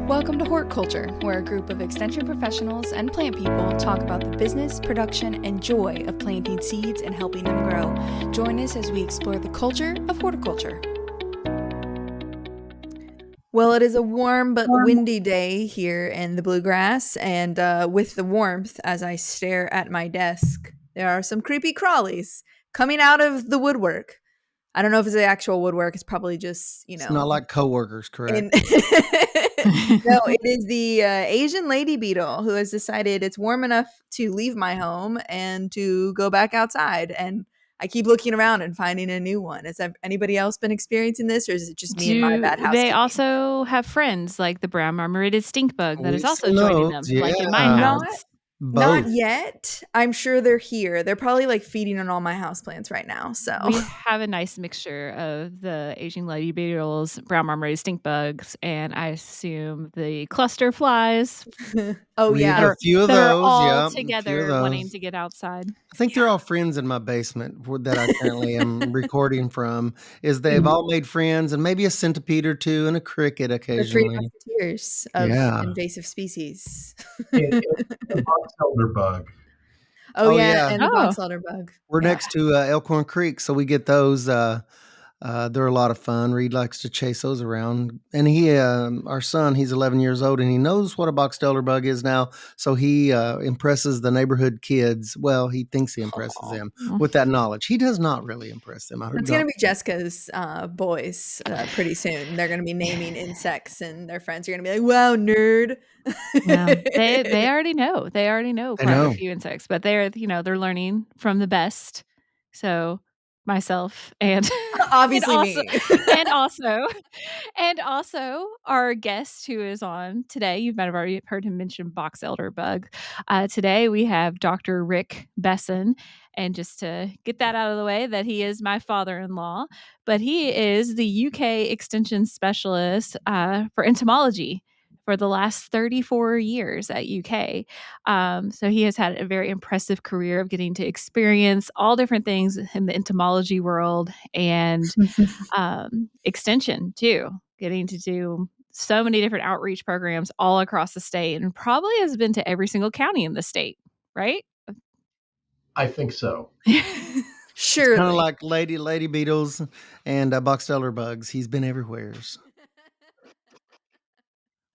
Welcome to Hort Culture, where a group of extension professionals and plant people talk about the business, production, and joy of planting seeds and helping them grow. Join us as we explore the culture of horticulture. Well, it is a warm but windy day here in the bluegrass, and with the warmth, as I stare at my desk, there are some creepy crawlies coming out of the woodwork. I don't know if it's the actual woodwork. It's probably just, It's not like coworkers, correct? No, it is the Asian lady beetle who has decided it's warm enough to leave my home and to go back outside. And I keep looking around and finding a new one. Has anybody else been experiencing this, or is it just me and my bad housekeeping? They also have friends like the brown marmorated stink bug that is We've also seen joining those, them, like in my yeah. house. Not yet. I'm sure they're here. They're probably like feeding on all my houseplants right now. So we have a nice mixture of the Asian lady beetles, brown marmorated stink bugs, and I assume the cluster flies. Oh yeah, a few of that those, are all yeah, together wanting to get outside. I think they're all friends in my basement that I currently am recording from. Is they've all made friends, and maybe a centipede or two, and a cricket occasionally. The 3 musketeers of invasive species. The box elder bug. Oh yeah, and the box elder bug. We're next to Elkhorn Creek, so we get those. They're a lot of fun. Reed likes to chase those around, and our son, he's 11 years old, and he knows what a box elder bug is now. So he impresses the neighborhood kids. Well, he thinks he impresses them with that knowledge. He does not really impress them. It's going to be Jessica's boys pretty soon. They're going to be naming insects, and their friends are going to be like, "Wow, nerd!" Yeah, they already know. They already know quite a few insects, but they're learning from the best. So myself and obviously me. and also our guest who is on today. You might have already heard him mention box elder bug. Today we have Dr. Ric Bessin, and just to get that out of the way, that he is my father-in-law, but he is the UK extension specialist for entomology for the last 34 years at UK. So he has had a very impressive career of getting to experience all different things in the entomology world and extension too, getting to do so many different outreach programs all across the state, and probably has been to every single county in the state, right? I think so. Sure. Kind of like lady beetles and box elder bugs. He's been everywhere.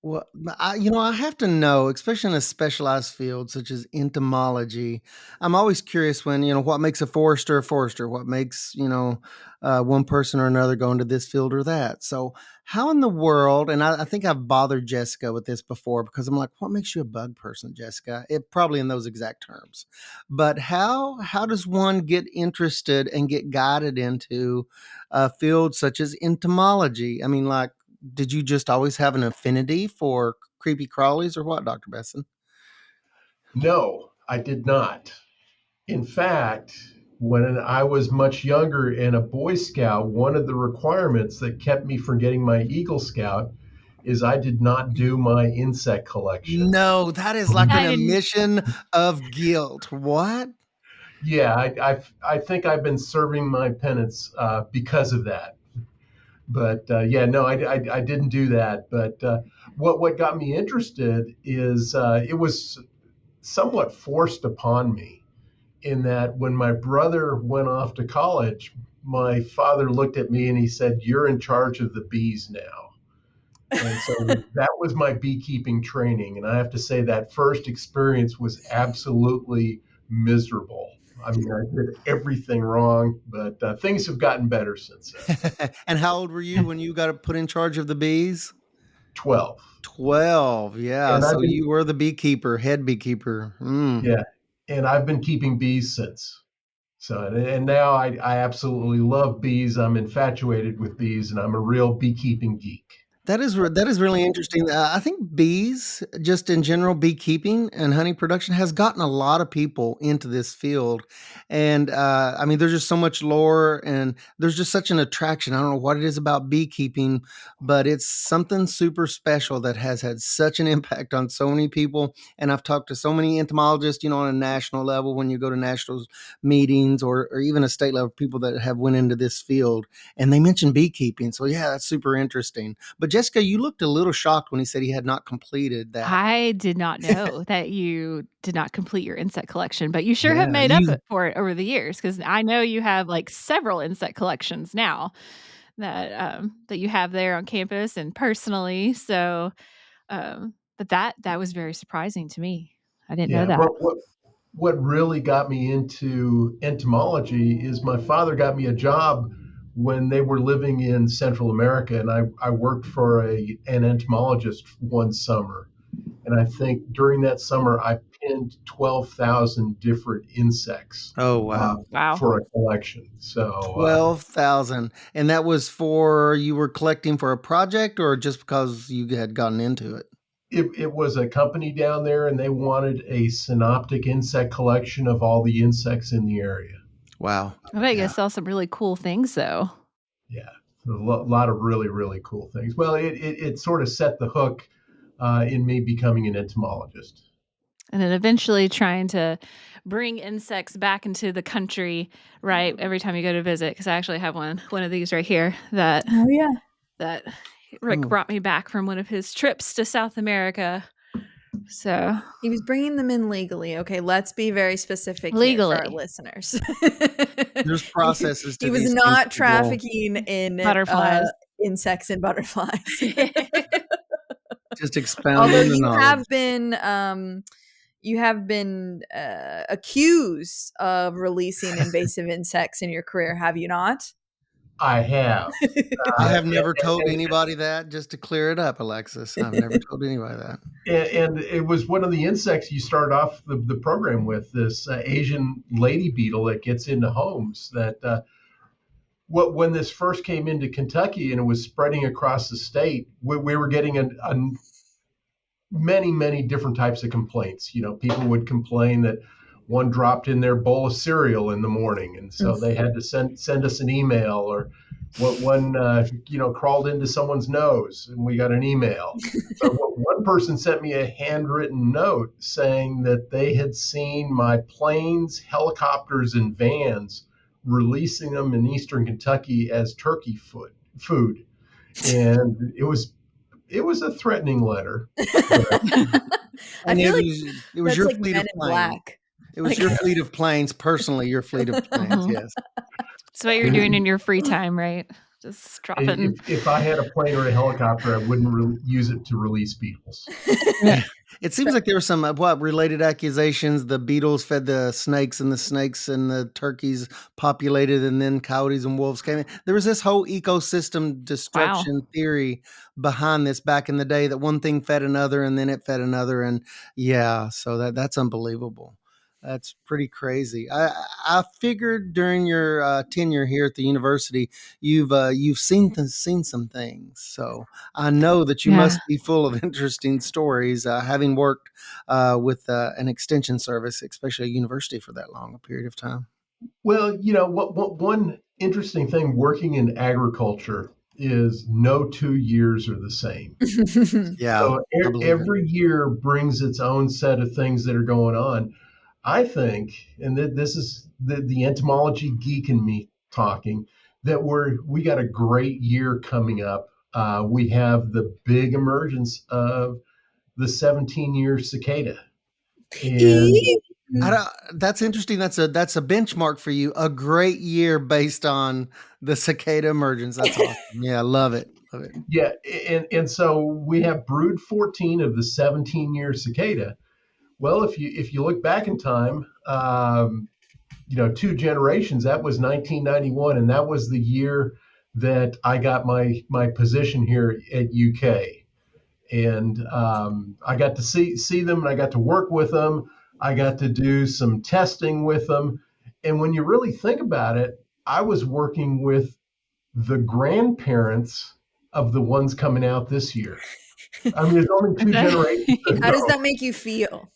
Well, I have to know, especially in a specialized field such as entomology. I'm always curious when, what makes a forester, what makes, one person or another go into this field or that. So how in the world, and I think I've bothered Jessica with this before because I'm like, what makes you a bug person, Jessica? It probably in those exact terms. But how does one get interested and get guided into a field such as entomology? I mean, like, did you just always have an affinity for creepy crawlies or what, Dr. Besson? No, I did not. In fact, when I was much younger and a Boy Scout, one of the requirements that kept me from getting my Eagle Scout is I did not do my insect collection. No, that is like an admission of guilt. What? Yeah, I think I've been serving my penance because of that. But I didn't do that. But what got me interested is it was somewhat forced upon me, in that when my brother went off to college, my father looked at me and he said, "You're in charge of the bees now." And so that was my beekeeping training. And I have to say that first experience was absolutely miserable. I mean, I did everything wrong, but things have gotten better since then. And how old were you when you got put in charge of the bees? 12. 12, yeah. And so you were the beekeeper, head beekeeper. Yeah, and I've been keeping bees since. So, and now I absolutely love bees. I'm infatuated with bees, and I'm a real beekeeping geek. That is really interesting. I think bees, just in general, beekeeping and honey production has gotten a lot of people into this field. And I mean, there's just so much lore and there's just such an attraction. I don't know what it is about beekeeping, but it's something super special that has had such an impact on so many people. And I've talked to so many entomologists, on a national level, when you go to national meetings or even a state level, people that have went into this field and they mention beekeeping. So yeah, that's super interesting. But Jessica, you looked a little shocked when he said he had not completed that. I did not know that you did not complete your insect collection, but you sure have Yeah, made up for it over the years, because I know you have like several insect collections now that you have there on campus and personally. So, but that was very surprising to me. I didn't know Yeah. that. What really got me into entomology is my father got me a job when they were living in Central America, and I worked for an entomologist one summer. And I think during that summer, I pinned 12,000 different insects Oh, wow. Wow. for a collection. So 12,000. And that was for you were collecting for a project or just because you had gotten into it? it was a company down there, and they wanted a synoptic insect collection of all the insects in the area. Wow. I bet you Yeah. saw some really cool things though. Yeah, a lot of really, really cool things. Well, it sort of set the hook in me becoming an entomologist. And then eventually trying to bring insects back into the country, right? Every time you go to visit, because I actually have one of these right here that Oh yeah. that Rick Oh. brought me back from one of his trips to South America. So He was bringing them in legally. Okay, let's be very specific here for our legally, listeners. There's processes to He was these things, not people. trafficking in butterflies. insects and butterflies. Just Although expounding the knowledge. you have been accused of releasing invasive insects in your career, have you not? I have. I Uh, have never told and, anybody that, just to clear it up, Alexis. I've never told anybody that. and it was one of the insects you start off the program with, this Asian lady beetle that gets into homes. That when this first came into Kentucky and it was spreading across the state, we were getting many different types of complaints. People would complain that one dropped in their bowl of cereal in the morning, and so they had to send us an email. Or what one crawled into someone's nose, and we got an email. Or one person sent me a handwritten note saying that they had seen my planes, helicopters, and vans releasing them in eastern Kentucky as turkey food, and it was a threatening letter. I And feel like it was that's your like fleet Men of in planes. Black. It was Like- your fleet of planes, personally, your fleet of planes, Mhm. yes. That's what you're doing in your free time, right? Just dropping. If I had a plane or a helicopter, I wouldn't use it to release beetles. It seems like there were some related accusations. The beetles fed the snakes and the turkeys populated, and then coyotes and wolves came in. There was this whole ecosystem destruction theory behind this back in the day, that one thing fed another and then it fed another. And yeah, so that's unbelievable. That's pretty crazy. I figured during your tenure here at the university, you've seen some things. So I know that you Yeah. must be full of interesting stories, having worked with an extension service, especially a university, for that long a period of time. Well, what one interesting thing working in agriculture is no 2 years are the same. Yeah, So I believe it. every year brings its own set of things that are going on. I think, and this is the entomology geek in me talking, that we got a great year coming up. We have the big emergence of the 17-year cicada, and That's interesting. That's a benchmark for you. A great year based on the cicada emergence. That's awesome. Yeah, love it. Love it. yeah, and so we have brood 14 of the 17-year cicada. Well, if you look back in time, 2 generations, that was 1991, and that was the year that I got my position here at UK. And I got to see them, and I got to work with them. I got to do some testing with them. And when you really think about it, I was working with the grandparents of the ones coming out this year. I mean, there's only 2 generations How does ago. that make you feel?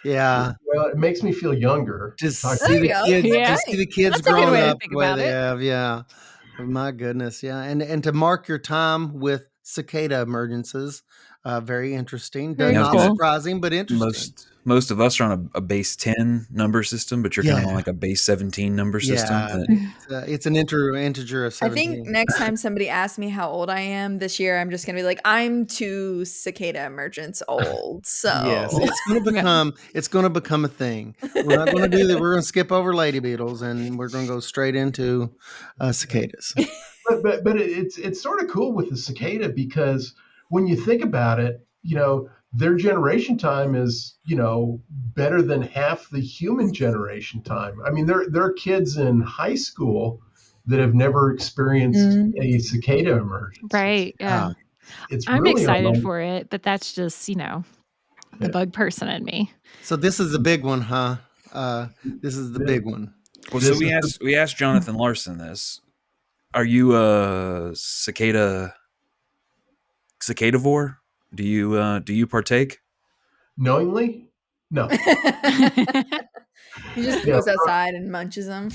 Yeah. Well, it makes me feel younger. To There see you the go. kids, Yeah. to see the kids That's a good growing way to up think the way about they it. have. Yeah. My goodness. Yeah. And to mark your time with cicada emergences. Very interesting. Very Yeah, I was Not gonna cool. surprising, but interesting. most of us are on a base 10 number system, but you're kind of on Yeah, like a base 17 number system. yeah. That It's an integer of I think 17. next time somebody asks me how old I am this year, I'm just gonna be like, I'm 2 cicada emergence old. Yes, So it's gonna become a thing. We're not gonna do that. We're gonna skip over lady beetles and we're gonna go straight into cicadas. But it's sort of cool with the cicada because when you think about it, their generation time is better than half the human generation time. I mean, there are kids in high school that have never experienced Mm. a cicada emergence. Right. Yeah. It's I'm really excited almost, for it, but that's just, the bug person in me. So this is the big one, huh? This is the big one. well, so this is we asked Jonathan Larson this. Are you a cicadivore? Do you partake? knowingly no. he just Yeah, goes outside and munches them.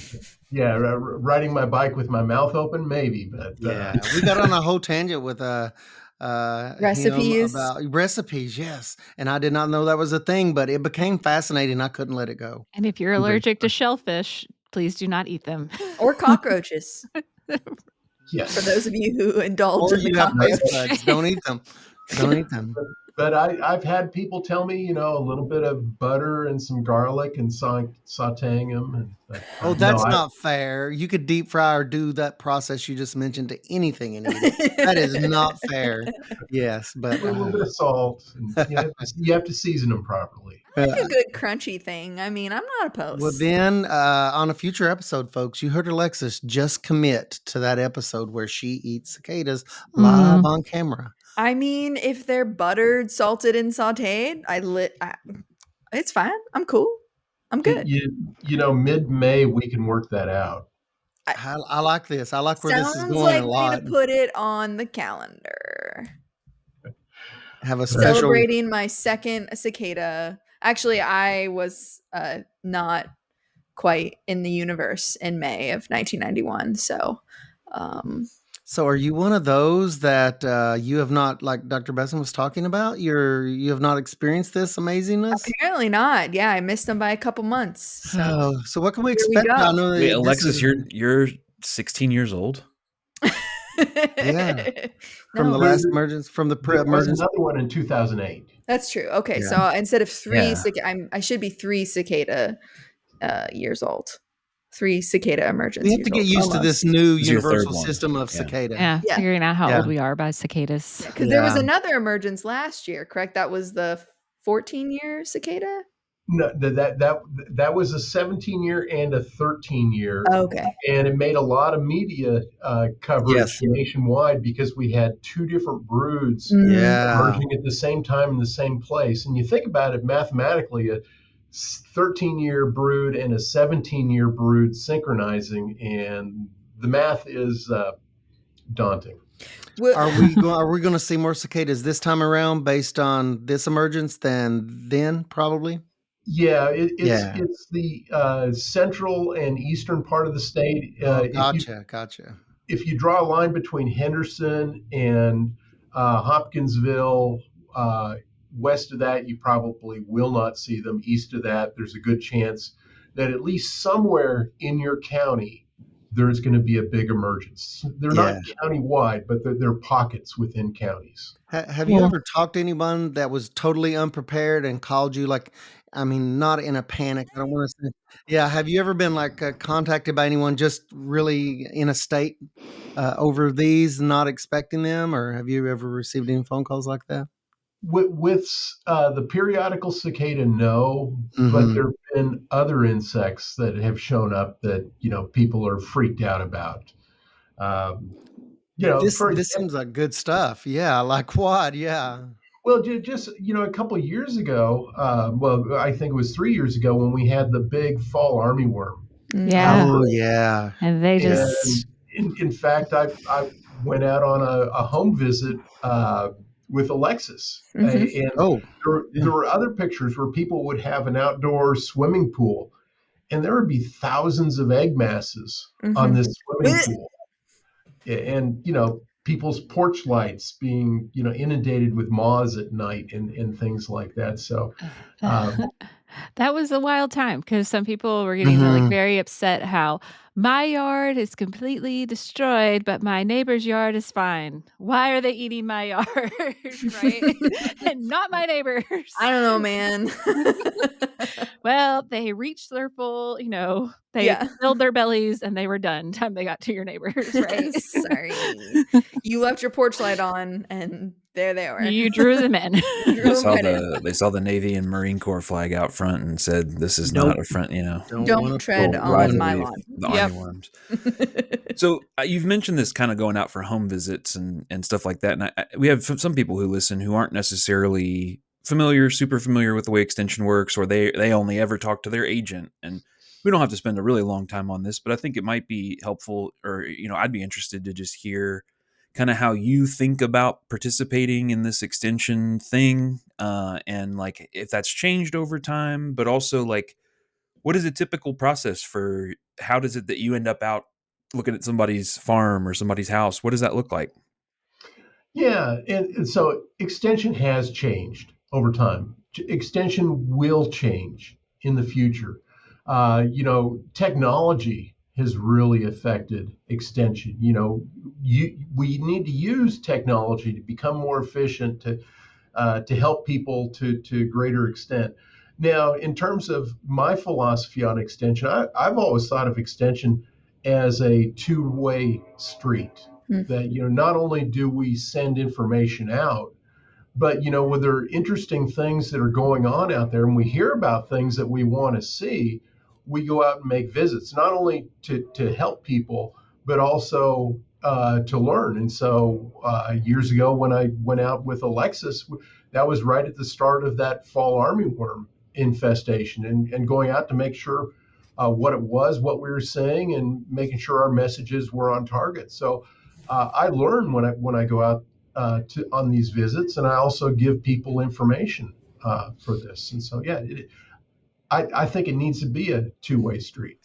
yeah, riding my bike with my mouth open, maybe, but Yeah, we got on a whole tangent with him Recipes. about recipes. Yes, and I did not know that was a thing, but it became fascinating. I couldn't let it go. And if you're allergic to shellfish, please do not eat them. Or cockroaches. yes. For those of you who indulge Or in the you have taste cockroach. buds. Don't eat them. Don't eat them. But I've had people tell me, a little bit of butter and some garlic and sauteing them. And, Oh, no, that's not fair. You could deep fry or do that process you just mentioned to anything and eat it. That is not fair. Yes, but a little bit of salt. And, you have to season them properly. Like a good crunchy thing. I mean, I'm not opposed. well, then on a future episode, folks, you heard Alexis just commit to that episode where she eats cicadas live on camera. I mean, if they're buttered, salted, and sauteed, it's fine. I'm cool. I'm good. Mid-May we can work that out. I like this. I like where this is Sounds going like a we lot. need to put it on the calendar. Have a special. Celebrating my second cicada. Actually, I was not quite in the universe in May of 1991. So are you one of those that you have not, like Dr. Besson was talking about? You have not experienced this amazingness? Apparently not. Yeah, I missed them by a couple months. So what can we Here we expect? go. I know Wait, this Alexis, is you're 16 years old. Yeah. from No, the last emergence, from the There was pre-emergence. another one in 2008. that's true. Okay, Yeah. so instead of 3 Yeah. I should be 3 cicada years old. 3 cicada emergence. We have to get used to this new This is your third universal one. system of Yeah. cicada. Yeah, Yeah. figuring out how Yeah. old we are by cicadas. Because there was Yeah. another emergence last year, correct? That was the 14-year cicada. No, that was a 17-year and a 13-year, Okay. and it made a lot of media coverage Yes. nationwide because we had 2 different broods Mm. Yeah. emerging at the same time in the same place. And you think about it mathematically, a 13-year brood and a 17-year brood synchronizing, and the math is daunting. Are we going to see more cicadas this time around based on this emergence than then? Probably. Yeah, Yeah. it's the central and eastern part of the state. Gotcha. If you draw a line between Henderson and Hopkinsville, west of that, you probably will not see them. East of that, there's a good chance that at least somewhere in your county, there's going to be a big emergence. They're not county-wide, but they're pockets within counties. Have you ever talked to anyone that was totally unprepared and called you not in a panic? I don't want to say. Yeah. Have you ever been contacted by anyone just really in a state over these, not expecting them, or have you ever received any phone calls like that? With the periodical cicada, no, but there have been other insects that have shown up that people are freaked out about. This seems like good stuff. Yeah, like what? Yeah. Well, just a couple of years ago, I think it was 3 years ago when we had the big fall armyworm. Yeah. Oh yeah. And they just In fact, I went out on a home visit with Alexis, and there were other pictures where people would have an outdoor swimming pool, and there would be thousands of egg masses on this swimming pool. And people's porch lights being, inundated with moths at night and things like that. So, uh, That was a wild time because some people were getting, like, Hmm. very upset how my yard is completely destroyed, but my neighbor's yard is fine. Why are they eating my yard, right? And not my neighbors. I don't know, man. Well, they reached their full, they Yeah. filled their bellies and they were done time they got to your neighbors, right? Sorry. You left your porch light on, and there they were. You drew them in. You drew 'em right in. They saw the Navy and Marine Corps flag out front and said, "This is not Don't a front." don't want Don't to tread fool Little on one. my rivalry, lawn. the Yep. army worms. So you've mentioned this kind of going out for home visits and stuff like that, and we have some people who listen who aren't necessarily super familiar with the way extension works, or they only ever talk to their agent. And we don't have to spend a really long time on this, but I think it might be helpful, or I'd be interested to just hear kind of how you think about participating in this extension thing, and like if that's changed over time, but also like what is a typical process for how does it that you end up out looking at somebody's farm or somebody's house? What does that look like? yeah, and so extension has changed over time. Extension will change in the future. Technology has really affected extension. We need to use technology to become more efficient, to help people to greater extent. Now, in terms of my philosophy on extension, I've always thought of extension as a two-way street. Hmm. That not only do we send information out, but when there are interesting things that are going on out there, and we hear about things that we want to see, we go out and make visits, not only to help people, but also to learn. And so years ago, when I went out with Alexis, that was right at the start of that fall armyworm infestation, and going out to make sure what it was, what we were saying, and making sure our messages were on target. So I learn when I go out on these visits, and I also give people information for this. And so, yeah, I think it needs to be a two-way street.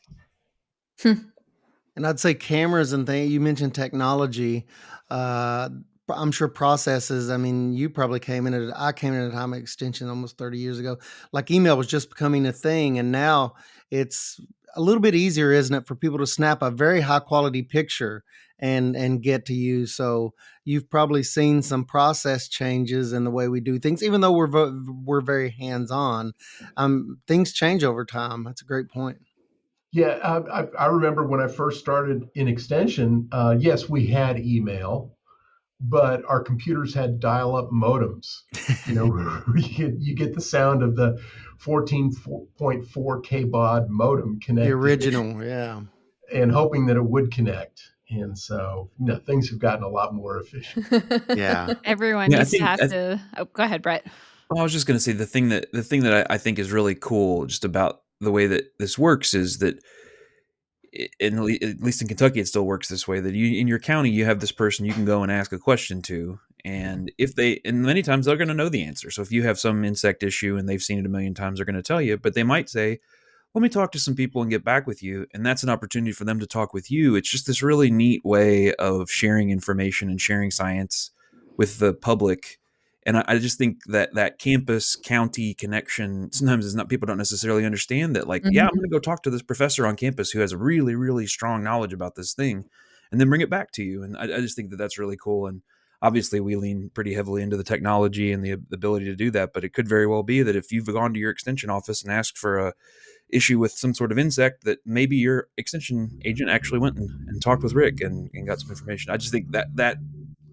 And I'd say cameras and things. You mentioned technology. Uh, I'm sure processes. I mean, you probably came in at. I came in at a time of extension almost 30 years ago. Like email was just becoming a thing, and now it's a little bit easier, isn't it, for people to snap a very high quality picture and get to you. So you've probably seen some process changes in the way we do things, even though we're very hands on. Things change over time. That's a great point. Yeah, I remember when I first started in extension. Yes, we had email, but our computers had dial-up modems. You get the sound of the 14.4 kbaud modem The connected, original, yeah. and hoping that it would connect. And so, things have gotten a lot more efficient. Yeah. Everyone Yeah, I used to think have to go ahead, Brett. well, I was just going to say the thing that I think is really cool just about the way that this works is that at least in Kentucky it still works this way, that you in your county you have this person you can go and ask a question to, and and many times they're going to know the answer. So if you have some insect issue and they've seen it a million times, they're going to tell you, but they might say, let me talk to some people and get back with you. And that's an opportunity for them to talk with you. It's just this really neat way of sharing information and sharing science with the public. And I just think that that campus county connection sometimes is not, people don't necessarily understand that, like, yeah, I'm Mhm. going to go talk to this professor on campus who has a really, really strong knowledge about this thing and then bring it back to you. And I just think that that's really cool. And obviously we lean pretty heavily into the technology and the ability to do that, but it could very well be that if you've gone to your extension office and asked for a issue with some sort of insect, that maybe your extension agent actually went and talked with Rick and got some information. I just think that that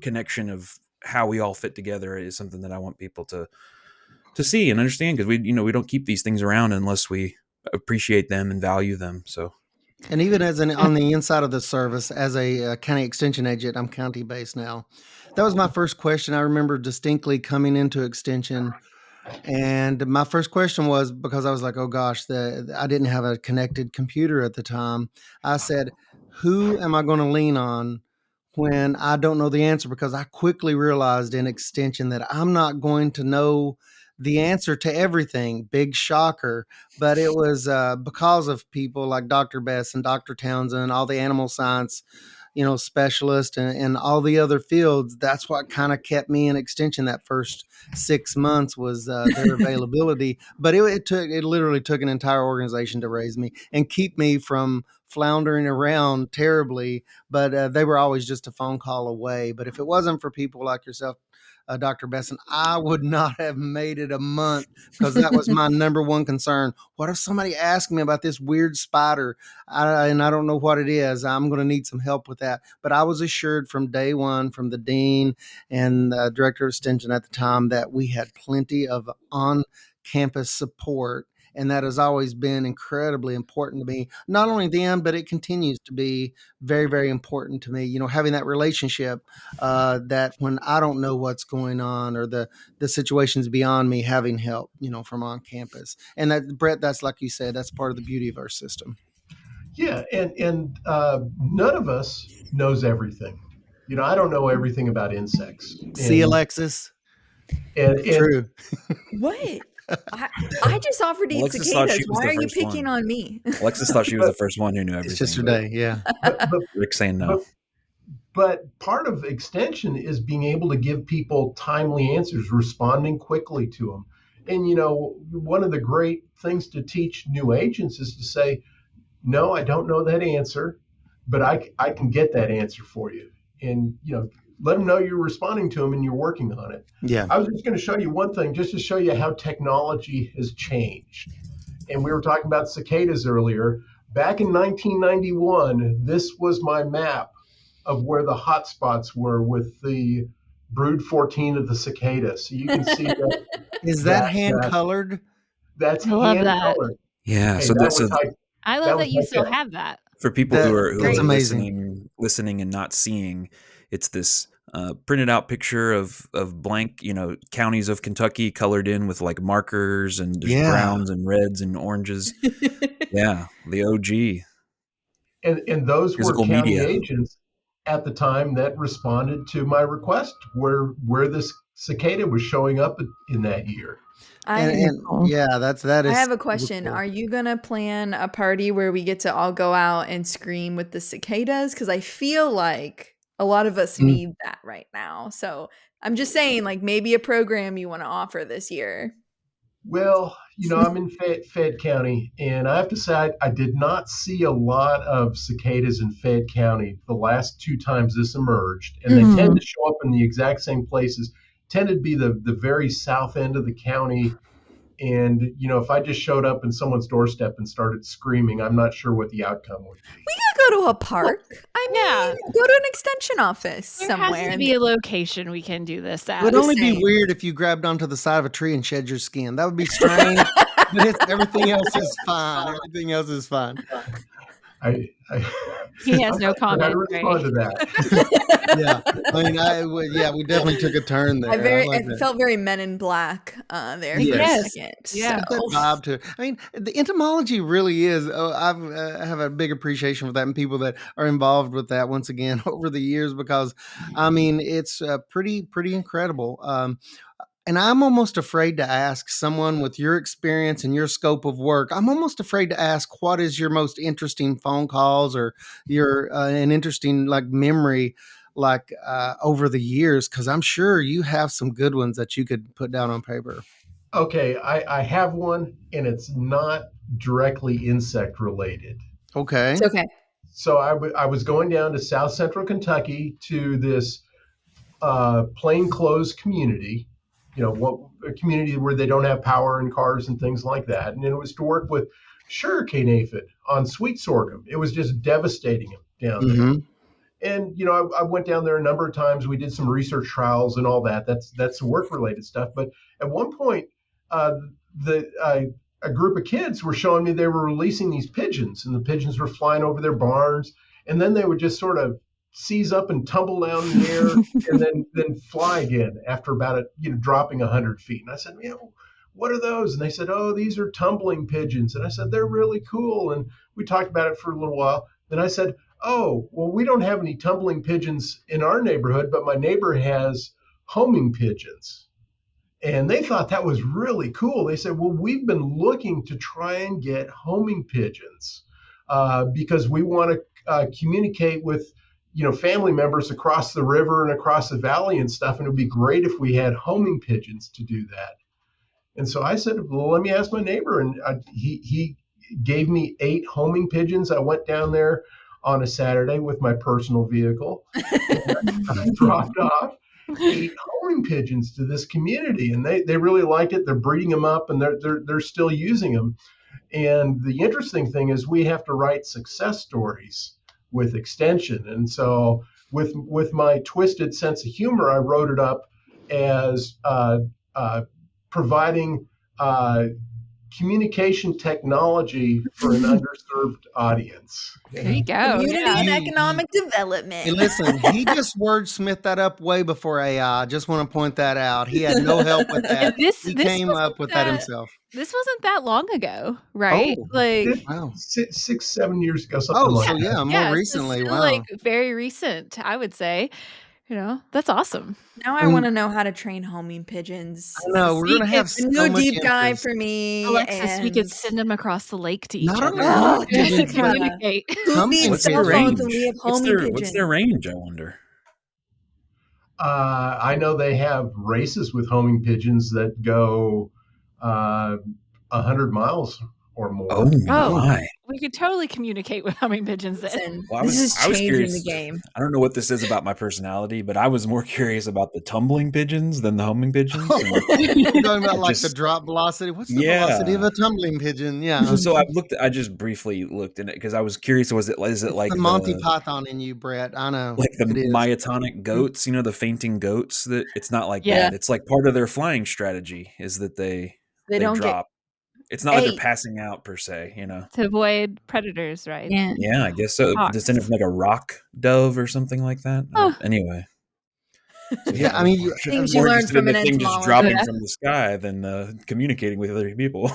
connection of how we all fit together is something that I want people to see and understand, because we don't keep these things around unless we appreciate them and value them. So And even as on the inside of the service, as a county extension agent, I'm county based now. That was my first question. I remember distinctly coming into extension, and my first question was, because I was like, oh gosh, I didn't have a connected computer at the time. I said, who am I going to lean on when I don't know the answer? Because I quickly realized in extension that I'm not going to know the answer to everything. Big shocker. But it was because of people like Dr. Bess and Dr. Townsend, all the animal science specialist and all the other fields. That's what kind of kept me in extension that first 6 months was their availability. But it literally took an entire organization to raise me and keep me from floundering around terribly. But they were always just a phone call away. But if it wasn't for people like yourself, Dr. Besson, I would not have made it a month, because that was my number one concern. What if somebody asks me about this weird spider and I don't know what it is? I'm going to need some help with that. But I was assured from day one, from the dean and director of extension at the time, that we had plenty of on campus support. And that has always been incredibly important to me. Not only then, but it continues to be very, very important to me. Having that relationship, that when I don't know what's going on or the situation's beyond me, having help, from on campus. And that, Brett, that's like you said, that's part of the beauty of our system. Yeah, and none of us knows everything. I don't know everything about insects. See, Alexis, And true. What? I just offered to eat Alexis thought cicadas. she was Why the are you first picking one. on me? Alexis thought she was the first one who knew everything. It's just her day, yeah. but Rick saying no. But part of extension is being able to give people timely answers, responding quickly to them. And one of the great things to teach new agents is to say, no, I don't know that answer, but I can get that answer for you. And let them know you're responding to them and you're working on it. Yeah. I was just going to show you one thing, just to show you how technology has changed. And we were talking about cicadas earlier. Back in 1991, this was my map of where the hot spots were with the brood 14 of the cicada. So you can see that. Is that hand colored? That's I love hand that. colored. Yeah. Hey, So that was I love that you high still tech. have that. for people who are That's amazing. listening and not seeing, it's this printed out picture of blank, counties of Kentucky colored in with like markers, and there's browns and reds and oranges. Yeah, the OG. And those were Physical county media. agents at the time that responded to my request where this cicada was showing up in that year. Yeah, that I is. have a question. Cool. Are you going to plan a party where we get to all go out and scream with the cicadas? Because I feel like a lot of us need that right now. So I'm just saying, like, maybe a program you want to offer this year. Well, I'm in Fayette County, and I have to say I did not see a lot of cicadas in Fayette County the last two times this emerged, and they tend to show up in the exact same places. Tended to be the very south end of the county. And if I just showed up in someone's doorstep and started screaming, I'm not sure what the outcome would be. We could go to a park. I mean, go to an extension office There somewhere. has to be a location we can do this at. It would only be weird if you grabbed onto the side of a tree and shed your skin. That would be strange. But everything else is fine. Everything else is fine. He has no comment. I respond to that. Yeah, we definitely took a turn there. It felt very Men in Black there for a second. Yeah, that vibe to it. I mean, the entomology really is. I have a big appreciation for that and people that are involved with that once again over the years, because I mean it's pretty incredible. And I'm almost afraid to ask someone with your experience and your scope of work. I'm almost afraid to ask, what is your most interesting phone calls or your an interesting memory over the years? Because I'm sure you have some good ones that you could put down on paper. Okay, I have one, and it's not directly insect related. Okay. It's okay. So I was going down to South Central Kentucky to this plainclothes community. A community where they don't have power and cars and things like that. And it was to work with sugarcane aphid on sweet sorghum. It was just devastating down there. And, I went down there a number of times. We did some research trials and all that. That's work related stuff. But at one point, a group of kids were showing me they were releasing these pigeons, and the pigeons were flying over their barns. And then they would just sort of seize up and tumble down in the air and then fly again after about dropping 100 feet. And I said, what are those? And they said, oh, these are tumbling pigeons. And I said, they're really cool. And we talked about it for a little while. Then I said, oh, well, we don't have any tumbling pigeons in our neighborhood, but my neighbor has homing pigeons. And they thought that was really cool. They said, well, we've been looking to try and get homing pigeons because we want to communicate with family members across the river and across the valley and stuff, and it would be great if we had homing pigeons to do that. And so I said, well, let me ask my neighbor. And he gave me 8 homing pigeons. I went down there on a Saturday with my personal vehicle. I dropped off 8 homing pigeons to this community, and they really like it. They're breeding them up, and they're still using them. And the interesting thing is we have to write success stories with extension. And so with my twisted sense of humor, I wrote it up as providing communication technology for an underserved audience. There you go. Community Yeah. and economic development. Hey, listen, he just wordsmithed that up way before AI. I just want to point that out. He had no help with that. And He came up with that himself. This wasn't that long ago, right? Oh, like, wow. 6-7 years ago, something like so that. yeah, more yeah, so recently. still, Wow. like very recent, I would say. That's awesome. Now I want to know how to train homing pigeons. I know we're gonna have A so new much deep dive interest. for me. Alexis, we could and send them across the lake to each Not other. only homing Oh, Just to pigeons, but communicate. Who Homing needs What's their cell pigeons. phones when we range? have What's homing their pigeons? what's their range? I wonder. I know they have races with homing pigeons that go 100 miles or more. Oh Oh, my! we could totally communicate with humming pigeons then. Listen, Well, this is I was changing curious. the game. I don't know what this is about my personality, but I was more curious about the tumbling pigeons than the homing pigeons. And You're talking about like the just drop velocity. What's the velocity of yeah. a tumbling pigeon? Yeah. So I just briefly looked in it because I was curious. Is it It's like the Monty Python in you, Brett. I know. like the It is. myotonic goats? The fainting goats. That it's not like Yeah. that. It's like part of their flying strategy is that they don't drop. It's not like they're ate. passing out per se. To avoid predators, right? Yeah. Yeah, I guess so. Hawks. Does it have like a rock dove or something like that? Oh. Anyway. So, Yeah, I mean, I'm Things you more learn interested from in an the thing just entomologist. dropping Yeah. from the sky than communicating with other people.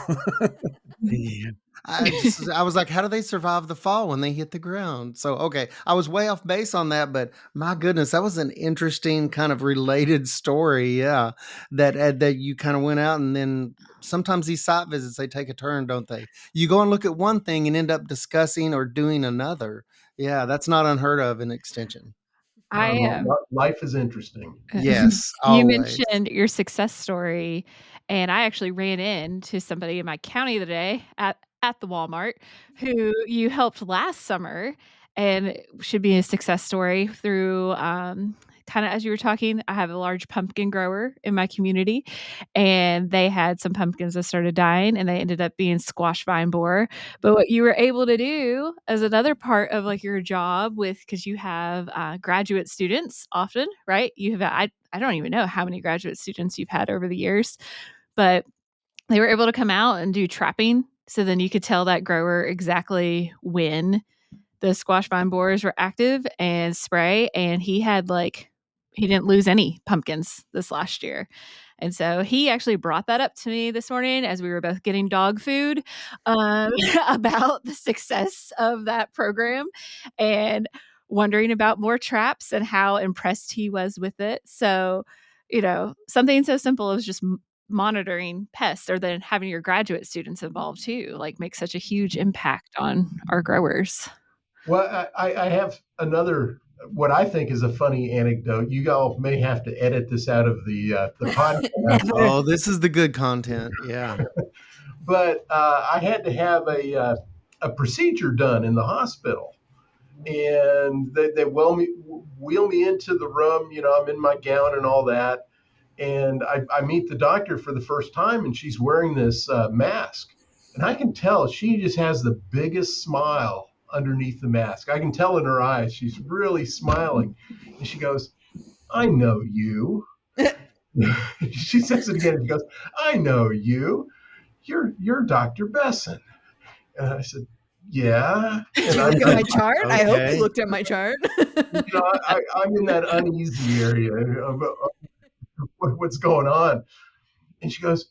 I was like, how do they survive the fall when they hit the ground? So, okay, I was way off base on that, but my goodness, that was an interesting kind of related story. Yeah, that you kind of went out, and then sometimes these site visits they take a turn, don't they? You go and look at one thing and end up discussing or doing another. Yeah, that's not unheard of in extension. Life is interesting. Yes, You always. mentioned your success story, and I actually ran into somebody in my county today at the Walmart who you helped last summer, and it should be a success story through kind of as you were talking. I have a large pumpkin grower in my community, and they had some pumpkins that started dying, and they ended up being squash vine borer. But what you were able to do as another part of like your job because you have graduate students often, right? You have I don't even know how many graduate students you've had over the years, but they were able to come out and do trapping. So then you could tell that grower exactly when the squash vine borers were active and spray. And he didn't lose any pumpkins this last year. And so he actually brought that up to me this morning as we were both getting dog food about the success of that program and wondering about more traps and how impressed he was with it. So, something so simple as just monitoring pests or then having your graduate students involved too, like makes such a huge impact on our growers. Well, I have another, what I think is a funny anecdote. You all may have to edit this out of the podcast. Oh, this is the good content. Yeah. But I had to have a procedure done in the hospital. And they wheel me into the room. I'm in my gown and all that. And I meet the doctor for the first time, and she's wearing this mask. And I can tell she just has the biggest smile underneath the mask. I can tell in her eyes, she's really smiling. And she goes, "I know you." She says it again. She goes, "I know you. You're Dr. Besson." And I said, "Yeah." Did And you look at my chart? I hope Okay. you looked at my chart. I'm in that uneasy area of what's going on. And she goes,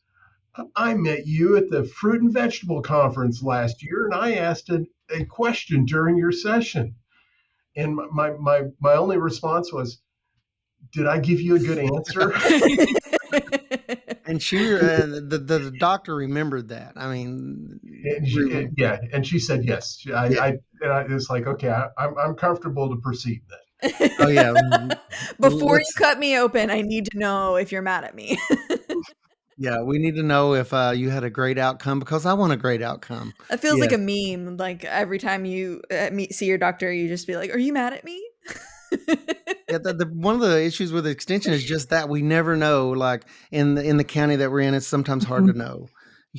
"I met you at the fruit and vegetable conference last year, and I asked a question during your session." And my only response was, "Did I give you a good answer?" And the doctor remembered that. I mean, And really. and she said yes. I was like, okay, I'm comfortable to proceed then. Oh yeah. Before you Let's. cut me open, I need to know if you're mad at me. Yeah, we need to know if you had a great outcome because I want a great outcome. That feels like Yes. a meme. Like every time you see your doctor, you just be like, "Are you mad at me?" Yeah, one of the issues with extension is just that we never know. Like in the county that we're in, it's sometimes hard to Mhm. know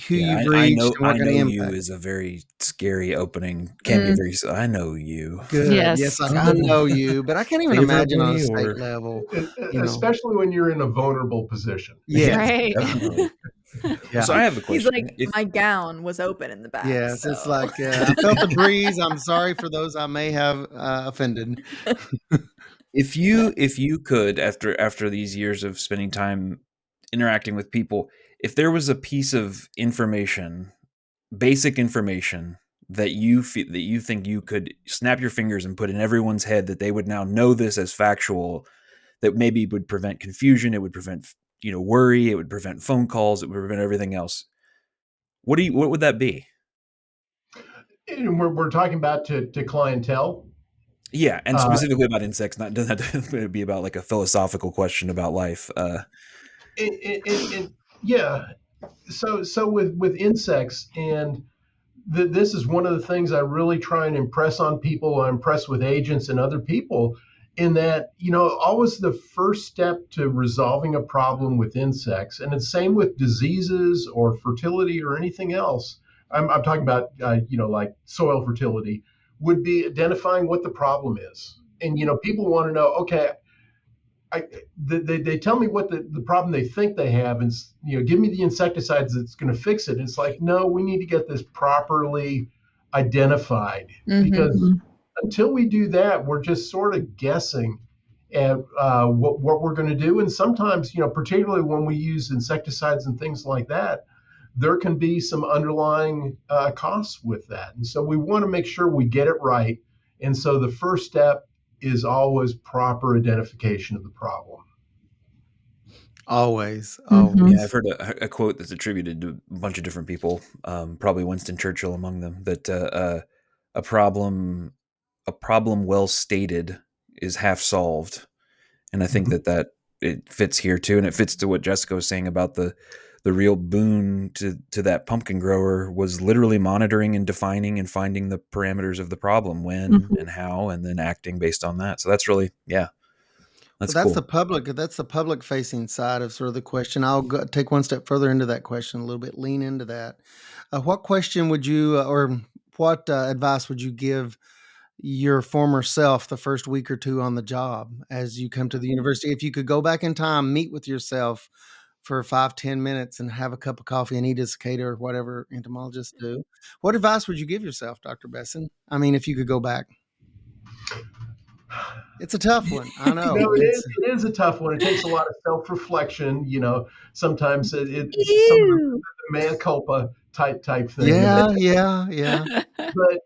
who Yeah, you've I reached know and what I kind of know you impact. is a very scary opening. Can be Mm. very I know you. Good. Yes, Yes. like I Oh, know you, but I can't even imagine on a favorably state or level. Especially when you're in a vulnerable position. yeah, Yes, Right. definitely. yeah, So I have a He's like, question. If "My gown was open in the back, yes. It's so." like I felt the breeze. I'm sorry for those I may have offended. if you could after these years of spending time interacting with people, if there was a piece of information, basic information that you think you could snap your fingers and put in everyone's head that they would now know this as factual, that maybe would prevent confusion, it would prevent worry, it would prevent phone calls, it would prevent everything else. What would that be? And we're talking about to clientele. Yeah, and Uh, specifically about insects. Not doesn't have to be about like a philosophical question about life. and yeah, so with insects, and this is one of the things I really try and impress on people. I impress with agents and other people in that, always the first step to resolving a problem with insects, and it's same with diseases or fertility or anything else. I'm talking about, like soil fertility, would be identifying what the problem is. And, people want to know, okay, they tell me what the problem they think they have, and give me the insecticides that's going to fix it. And it's like, no, we need to get this properly identified, Mhm. because Mhm. until we do that, we're just sort of guessing at what we're going to do. And sometimes, particularly when we use insecticides and things like that, there can be some underlying costs with that. And so we want to make sure we get it right. And so the first step is always proper identification of the problem. Always, Yeah, always. I've heard a quote that's attributed to a bunch of different people, probably Winston Churchill among them, that a problem a problem well stated is half solved. And I think Mhm. that it fits here too, and it fits to what Jessica was saying about the real boon to that pumpkin grower was literally monitoring and defining and finding the parameters of the problem, when Mhm. and how, and then acting based on that. So that's really, yeah, Well, that's cool. that's the public facing side of sort of the question. I'll take one step further into that question a little bit, lean into that. What question would you, or what advice would you give your former self the first week or two on the job as you come to the university? If you could go back in time, meet with yourself for 5-10 minutes and have a cup of coffee and eat a cicada or whatever entomologists do, what advice would you give yourself, Dr. Besson? I mean, if you could go back. It's a tough one. I know. It is a tough one. It takes a lot of self-reflection. Sometimes it's some of the Ew. mea culpa type thing. Yeah, yeah, yeah. But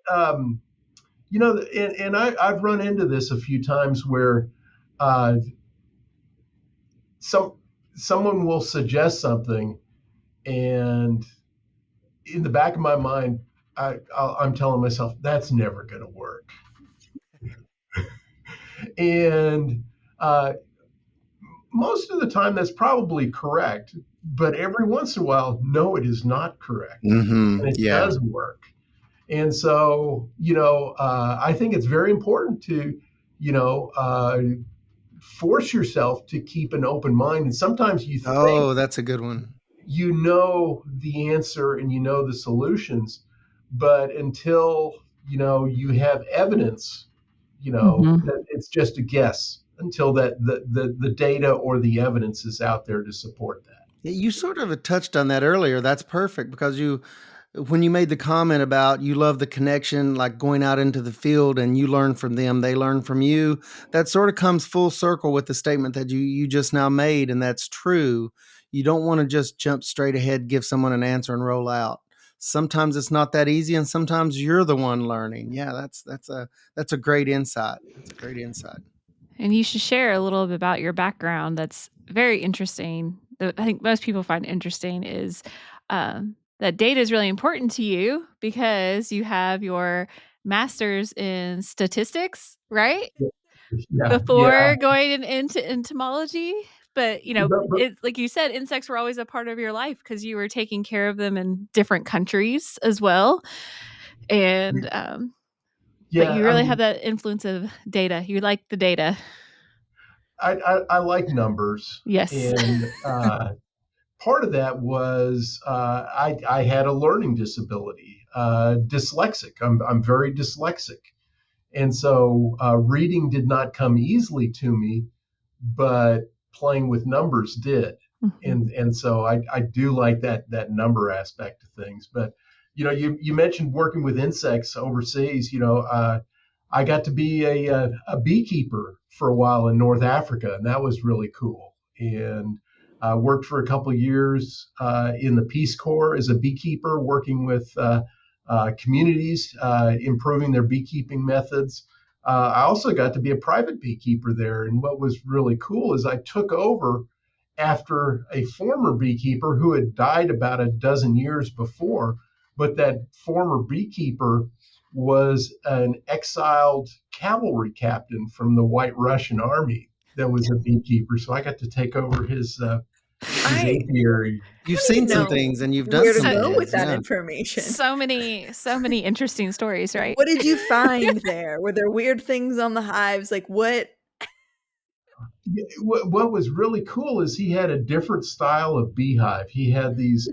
and I've run into this a few times where uh, some someone will suggest something, and in the back of my mind, I'm telling myself that's never going to work. And uh, most of the time, that's probably correct. But every once in a while, no, it is not correct, Mhm. and it Yeah. does work. And so, I think it's very important to, force yourself to keep an open mind. And sometimes you think Oh, that's a good one. you know the answer and you know the solutions, but until you have evidence, Mhm. that it's just a guess until that the data or the evidence is out there to support that. Yeah, you sort of touched on that earlier. That's perfect because when you made the comment about you love the connection, like going out into the field and you learn from them, they learn from you. That sort of comes full circle with the statement that you just now made, and that's true. You don't want to just jump straight ahead, give someone an answer, and roll out. Sometimes it's not that easy, and sometimes you're the one learning. Yeah, that's a great insight. That's a great insight. And you should share a little bit about your background. That's very interesting. That I think most people find interesting is that data is really important to you because you have your master's in statistics, right? before going into entomology. But But it, like you said, insects were always a part of your life because you were taking care of them in different countries as well. And but yeah, you I really have mean, that influence of data. You like the data. I like numbers, Yes. and part of that was I had a learning disability, dyslexic. I'm very dyslexic, and so reading did not come easily to me, but playing with numbers did. Mhm. And so I do like that number aspect of things. But you mentioned working with insects overseas. I got to be a beekeeper for a while in North Africa, and that was really cool. And worked for a couple of years in the Peace Corps as a beekeeper, working with communities, improving their beekeeping methods. I also got to be a private beekeeper there. And what was really cool is I took over after a former beekeeper who had died about a dozen years before. But that former beekeeper was an exiled cavalry captain from the White Russian army that was a beekeeper. So I got to take over his I apiary. You've don't even seen some know things and you've done where to some go with things. that Yeah. information. So many interesting stories, right? What did you find there? Were there weird things on the hives? Like what? What was really cool is he had a different style of beehive. He had these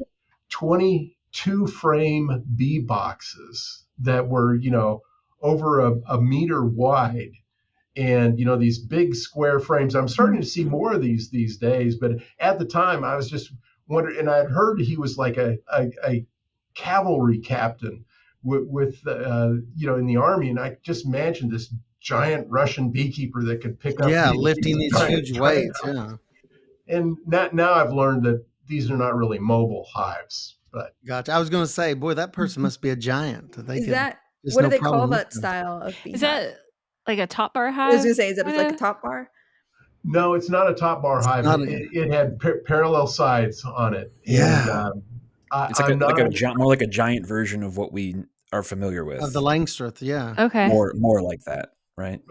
22 frame bee boxes that were, over a meter wide, and these big square frames. I'm starting to see more of these days, but at the time I was just wondering, and I'd heard he was like a cavalry captain with in the army, and I just imagined this giant Russian beekeeper that could pick up Yeah, these lifting these giant, huge giant. weights. Yeah. And now I've learned that these are not really mobile hives, but Gotcha. I was going to say, boy, that person must be a giant. They Is could that just what do no they call problem that lifting them. style of Is beehive? that like a top bar I was hive? gonna say, is that like a Kinda? top bar? no, it's not a top bar It's hive. not It had parallel sides on it, and yeah, It's I'm not. more like a giant version of what we are familiar of the with. Langstroth. Yeah. Okay. More like that, right?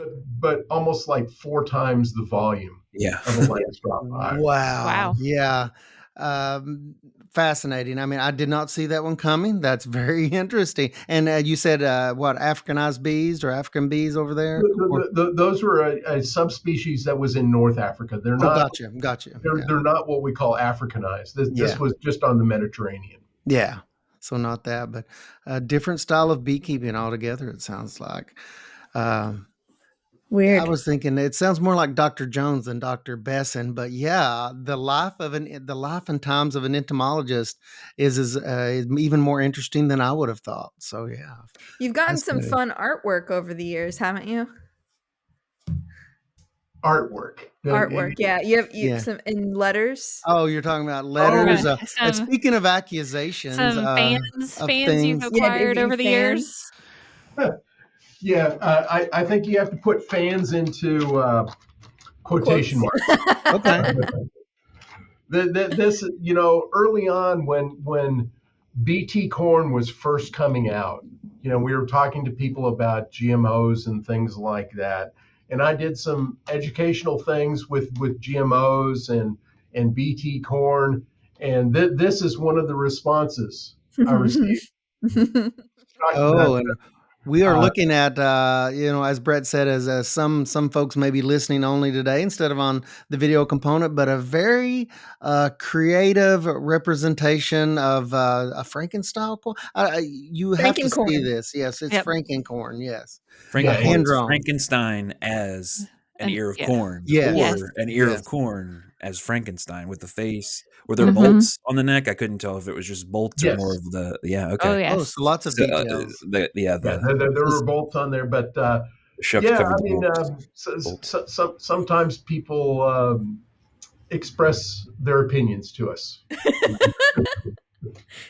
but almost like 4 times the volume Yeah. of a Langstroth hive. Wow. Wow. Yeah. Um, Fascinating. I mean, I did not see that one coming. That's very interesting. And you said what, Africanized bees or African bees over there? Or Those were a subspecies that was in North Africa. They're oh, not. gotcha. They're, Yeah, they're not what we call Africanized. This yeah, was just on the Mediterranean. yeah. So not that, but a different style of beekeeping altogether. It sounds like. Um, I Weird. was thinking it sounds more like Dr. Jones than Dr. Besson, but yeah, the life and times of an entomologist is even more interesting than I would have thought. So yeah, You've gotten some fascinating. fun artwork over the years, haven't you? Artwork. Artwork, yeah. You Yeah. some in letters. Oh, you're talking about Oh, letters. And Some speaking of accusations of fans you've things, Yeah, have acquired you over the fans? years. yeah. I think you have to put fans into quotation Quotes. marks. okay, This, early on when BT corn was first coming out, we were talking to people about GMOs and things like that. And I did some educational things with GMOs and BT corn. And this is one of the responses I received. Talking about oh, and we are uh, looking at, as Brett said, as some folks may be listening only today instead of on the video component, but a very creative representation of a Frankenstein corn. You have to see Frankencorn. this. Yes, it's Yep. Frankencorn. Yes, yeah, Frankencorn hand is drawn. Frankenstein as an And ear of yeah. corn, Yes, Yes. or an ear of yes, corn as Frankenstein with the face. Were there Mhm. bolts on the neck? I couldn't tell if it was just bolts or more yes, of the. Yeah, Oh, okay. oh, yes. so lots of So details. yeah. the There So were bolts on there, but shuck yeah, covered I the mean, bolts. Bolts. sometimes people express their opinions to us.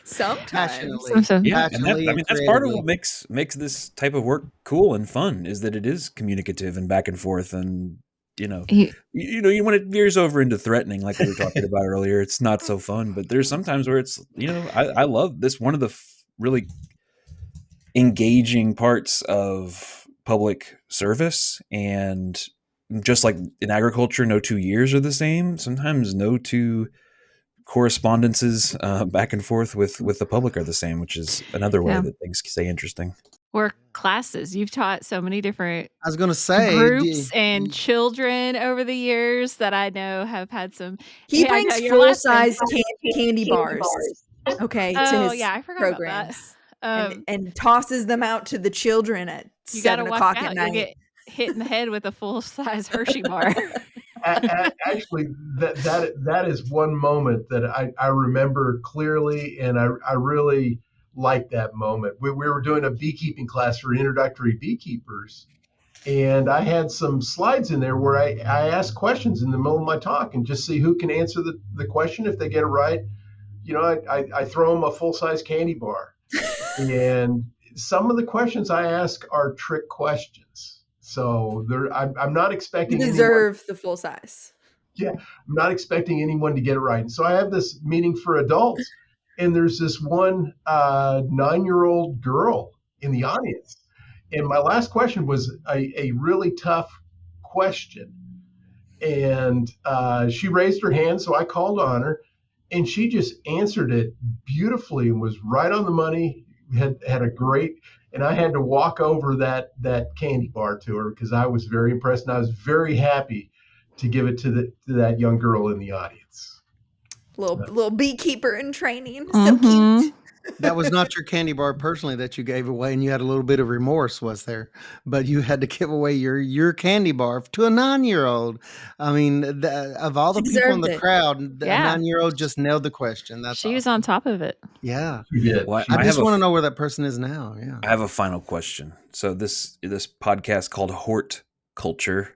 Sometimes. passionately, Yeah, and passionately and that's part of creatively. what makes this type of work cool and fun, is that it is communicative and back and forth, and He- when it veers over into threatening, like we were talking about earlier, it's not so fun. But there's sometimes where it's I love this. One of the really engaging parts of public service and just like in agriculture, no 2 years are the same. Sometimes no two correspondences back and forth with the public are the same, which is another way Yeah. that things stay interesting. Or classes. You've taught so many different I was going to say, groups and children over the years that I know have had some. He I know brings your last one. full-size candy bars, okay, to Oh, his yeah, I forgot about that. programs. And tosses them out to the children at You gotta 7 watch o'clock at out. You'll night. get hit in the head with a full-size Hershey bar. Actually, that is one moment that I remember clearly, and I really like that moment. We were doing a beekeeping class for introductory beekeepers, and I had some slides in there where I asked questions in the middle of my talk and just see who can answer the question. If they get it right, I throw them a full-size candy bar. And some of the questions I ask are trick questions. So I'm not You expecting deserve the full size. I'm not expecting anyone to get it right. And so I have this meeting for adults, and there's this one 9-year-old girl in the audience. And my last question was a really tough question. And she raised her hand, so I called on her, and she just answered it beautifully and was right on the money. Had a great, and I had to walk over that candy bar to her because I was very impressed, and I was very happy to give it to that young girl in the audience. Little beekeeper in training. So Mhm. cute. that was not your candy bar personally that you gave away, and you had a little bit of remorse, was there? But you had to give away your candy bar to a 9-year-old. I mean, of all the She people in deserved the it. crowd, a Yeah. 9-year-old just nailed the question. That's She was awesome. on top of it. Yeah. She did. Well, I I just have want to know where that person is now. Yeah. I have a final question. So this podcast called Hort Culture,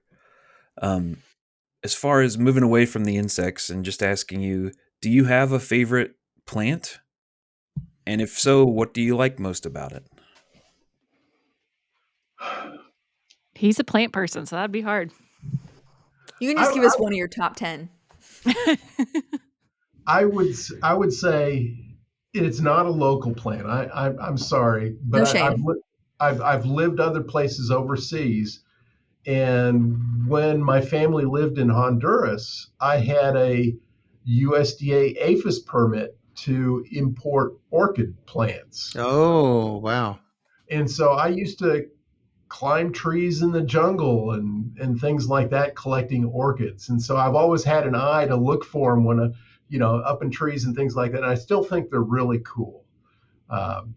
as far as moving away from the insects and just asking you, do you have a favorite plant? And if so, what do you like most about it? He's a plant person, so that'd be hard. You can just give us one of your top 10. I would say it's not a local plant. I'm sorry, but No shame. I've lived other places overseas, and when my family lived in Honduras, I had a USDA APHIS permit to import orchid plants. Oh, wow. And so I used to climb trees in the jungle and things like that, collecting orchids. And so I've always had an eye to look for them when up in trees and things like that. And I still think they're really cool. And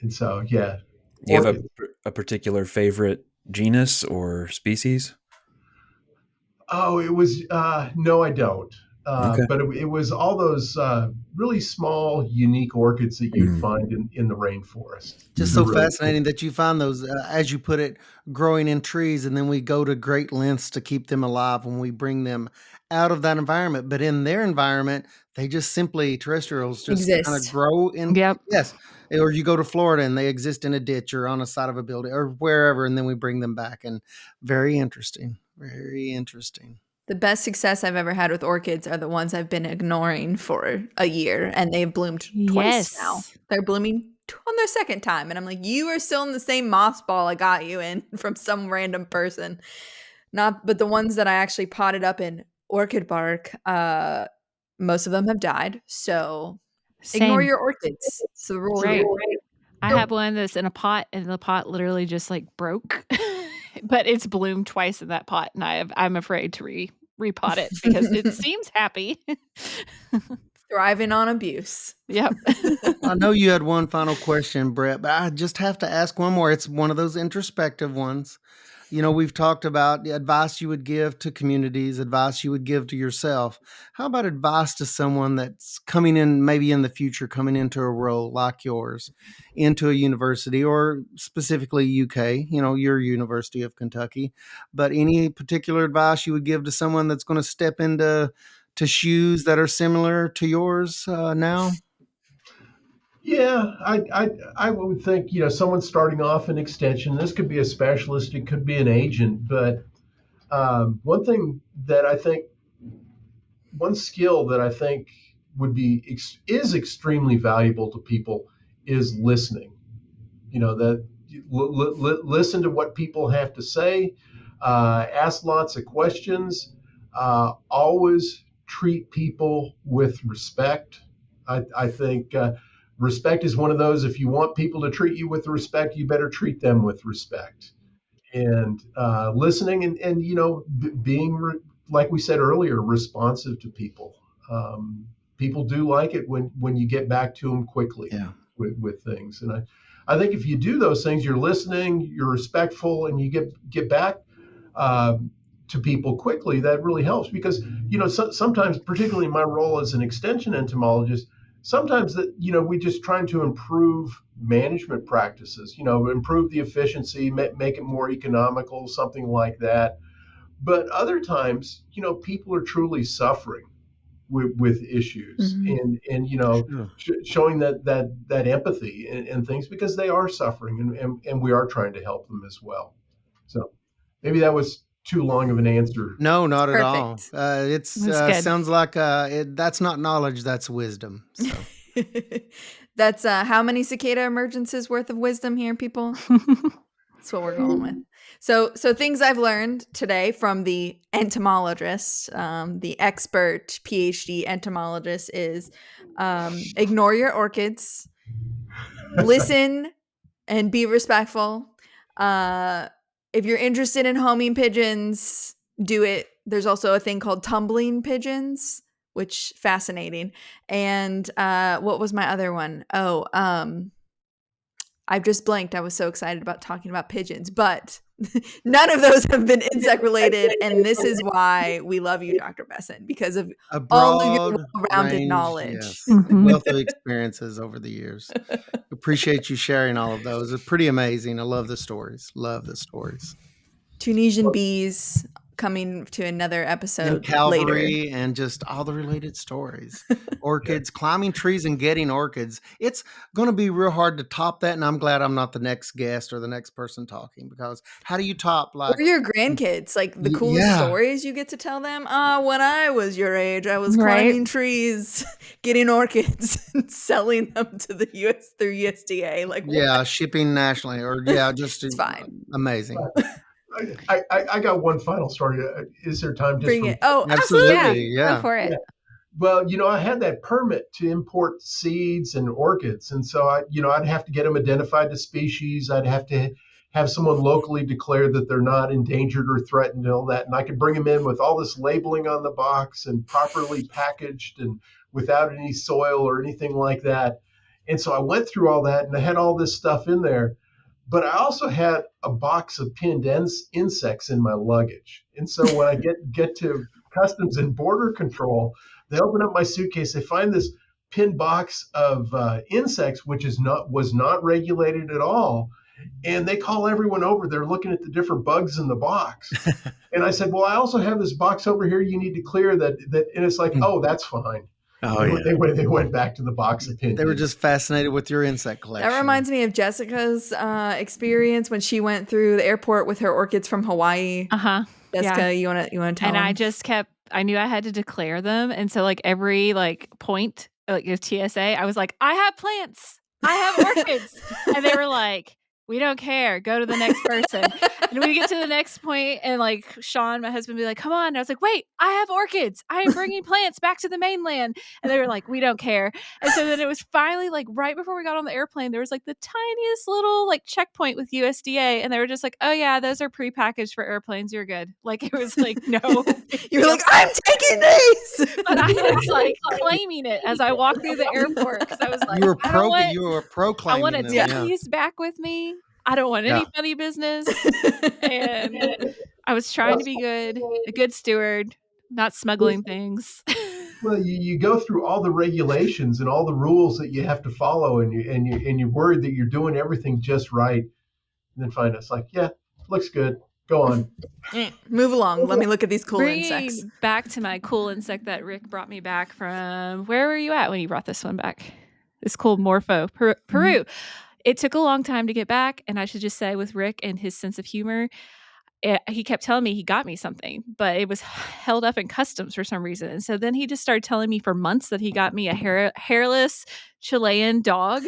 so, yeah. Do you have Orchids. a particular favorite genus or species? Oh, it was no, I don't. Okay. But it was all those really small, unique orchids that you'd find in the rainforest. Just They're so really fascinating that you find those, as you put it, growing in trees, and then we go to great lengths to keep them alive when we bring them out of that environment. But in their environment, they just simply, terrestrials just kind of Exist. grow in. Yep. Yes. Or you go to Florida and they exist in a ditch or on a side of a building or wherever, and then we bring them back. And very interesting. Very interesting. The best success I've ever had with orchids are the ones I've been ignoring for a year, and they've bloomed twice now. Yes. They're blooming on their second time, and I'm like, you are still in the same moss ball I got you in from some random person. But the ones that I actually potted up in orchid bark, most of them have died. So ignore Same. your orchids. It's the rule. Right. I have one that's in a pot, and the pot literally just like broke, but it's bloomed twice in that pot, and I'm afraid to repot it because it seems happy. Thriving on abuse. Yep. I know you had one final question, Brett, but I just have to ask one more. It's one of those introspective ones. We've talked about the advice you would give to communities, advice you would give to yourself. How about advice to someone that's coming in, maybe in the future, coming into a role like yours, into a university or specifically UK, your University of Kentucky, but any particular advice you would give to someone that's going to step into shoes that are similar to yours now? Yeah, I would think, someone starting off in extension, this could be a specialist, it could be an agent, but one skill that I think is extremely valuable to people is listening. That listen to what people have to say, Ask lots of questions. Always treat people with respect. I think respect is one of those. If you want people to treat you with respect, you better treat them with respect. And listening and being like we said earlier, responsive to people. People do like it when you get back to them quickly Yeah. with things. And I think if you do those things, you're listening, you're respectful, and you get back to people quickly, that really helps because sometimes, particularly in my role as an extension entomologist, sometimes that we just trying to improve management practices, improve the efficiency, make it more economical, something like that. But other times, people are truly suffering with issues, and Sure. showing that empathy and things because they are suffering, and we are trying to help them as well. So maybe that was too long of an answer. No, not at all. Perfect. It's That's good. sounds like that's not knowledge, that's wisdom. So That's how many cicada emergences worth of wisdom here, people? That's what we're going with. So things I've learned today from the entomologist, the expert PhD entomologist is ignore your orchids, listen and be respectful. If you're interested in homing pigeons, do it. There's also a thing called tumbling pigeons, which fascinating. And what was my other one? Oh, I've just blanked. I was so excited about talking about pigeons, but none of those have been insect related. And this is why we love you, Dr. Besson, because of a all of your broad well-rounded range, knowledge. yes, Mhm. wealth of experiences over the years. Appreciate you sharing all of those. It's pretty amazing. I love the stories. Love the stories. Tunisian bees coming to another And episode later. cavalry and just all the related stories. Orchids, climbing trees and getting orchids. It's going to be real hard to top that. And I'm glad I'm not the next guest or the next person talking because how do you top Or like, your grandkids, like the coolest yeah, stories you get to tell them. When I was your age, I was Right. climbing trees, getting orchids, and selling them to the US through USDA. Like, what? yeah, shipping nationally or yeah, just It's fine. amazing. I got one final story. Is there time just Bring for? it. Oh, Yeah, Absolutely. go Yeah. for it. Well, I had that permit to import seeds and orchids, and so I'd have to get them identified to species. I'd have to have someone locally declare that they're not endangered or threatened and all that, and I could bring them in with all this labeling on the box and properly packaged and without any soil or anything like that. And so I went through all that, and I had all this stuff in there. But I also had a box of pinned insects in my luggage, and so when I get to Customs and Border Control, they open up my suitcase. They find this pinned box of insects, which was not regulated at all. And they call everyone over. They're looking at the different bugs in the box. And I said, "Well, I also have this box over here. You need to clear that." And it's like, "Oh, that's fine." Oh, yeah. They went back to the box of pinned. They were just fascinated with your insect collection. That reminds me of Jessica's experience when she went through the airport with her orchids from Hawaii. Uh-huh. Jessica, you want to tell And them? I just I knew I had to declare them. And so like every point, like your TSA, I was like, I have plants. I have orchids. And they were like, we don't care. Go to the next person. And we get to the next point and like Sean, my husband, be like, come on. And I was like, wait, I have orchids. I am bringing plants back to the mainland. And they were like, we don't care. And so then it was finally like right before we got on the airplane, there was like the tiniest little like checkpoint with USDA. And they were just like, oh yeah, those are prepackaged for airplanes. You're good. Like it was like, no. You were like, I'm taking these. But I was like claiming it as I walked through the airport because I was like, you were I proclaiming want to them. take Yeah. these back with me. I don't want any funny business. And I was trying to be good, a good steward, not smuggling things. Well, you go through all the regulations and all the rules that you have to follow, and you're worried that you're doing everything just right, and then find it's like, yeah, looks good. Go on. Move along. Let me look at these cool Bringing insects. back to my cool insect that Rick brought me back from. Where were you at when you brought this one back? This cool Morpho, Peru. Mm-hmm. It took a long time to get back, and I should just say with Rick and his sense of humor, he kept telling me he got me something, but it was held up in customs for some reason. And so then he just started telling me for months that he got me a hairless Chilean dog,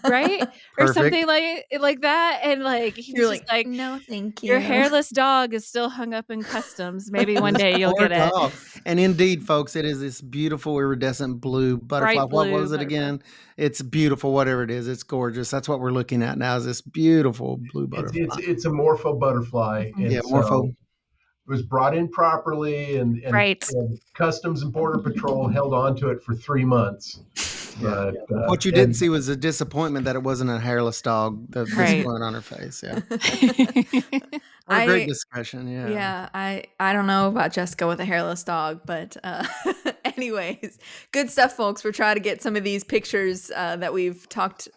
right? Or Perfect. something like that. And like he You're was just like, like, no, thank your you. hairless dog is still hung up in customs. Maybe one This day you'll poor get it. dog. And indeed, folks, it is this beautiful iridescent blue butterfly. Bright What blue was it butterfly. again? It's beautiful, whatever it is. It's gorgeous. That's what we're looking at now, is this beautiful blue butterfly. It's a morpho butterfly, Mhm. Yeah, and morpho. so it was brought in properly, Right. and Customs and Border Patrol held on to it for 3 months. Yeah. But What you didn't see was the disappointment that it wasn't a hairless dog, the Right. disappointment on her face. Yeah. What a great I discussion. Yeah. Yeah, I don't know about Jessica with a hairless dog, but anyways, good stuff, folks. We're trying to get some of these pictures that we've talked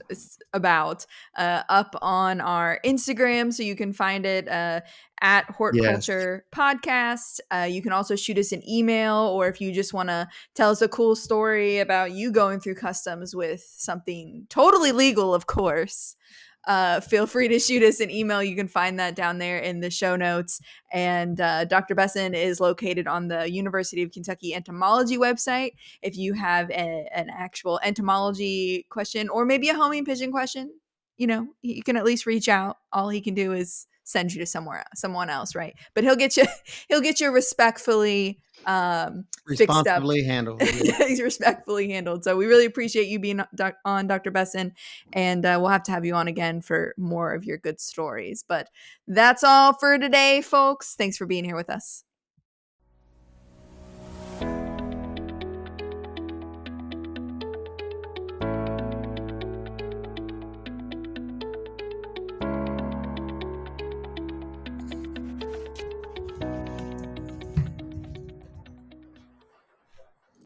about up on our Instagram, so you can find it at Hort Yes. Culture Podcast. You can also shoot us an email, or if you just want to tell us a cool story about you going through customs with something totally legal, of course. Feel free to shoot us an email. You can find that down there in the show notes. And Dr. Besson is located on the University of Kentucky Entomology website. If you have an actual entomology question or maybe a homing pigeon question, you can at least reach out. All he can do is send you to someone else, right? But he'll get you respectfully fixed up. Responsibly handled. Yeah. He's respectfully handled. So we really appreciate you being on, Dr. Besson, and we'll have to have you on again for more of your good stories. But that's all for today, folks. Thanks for being here with us.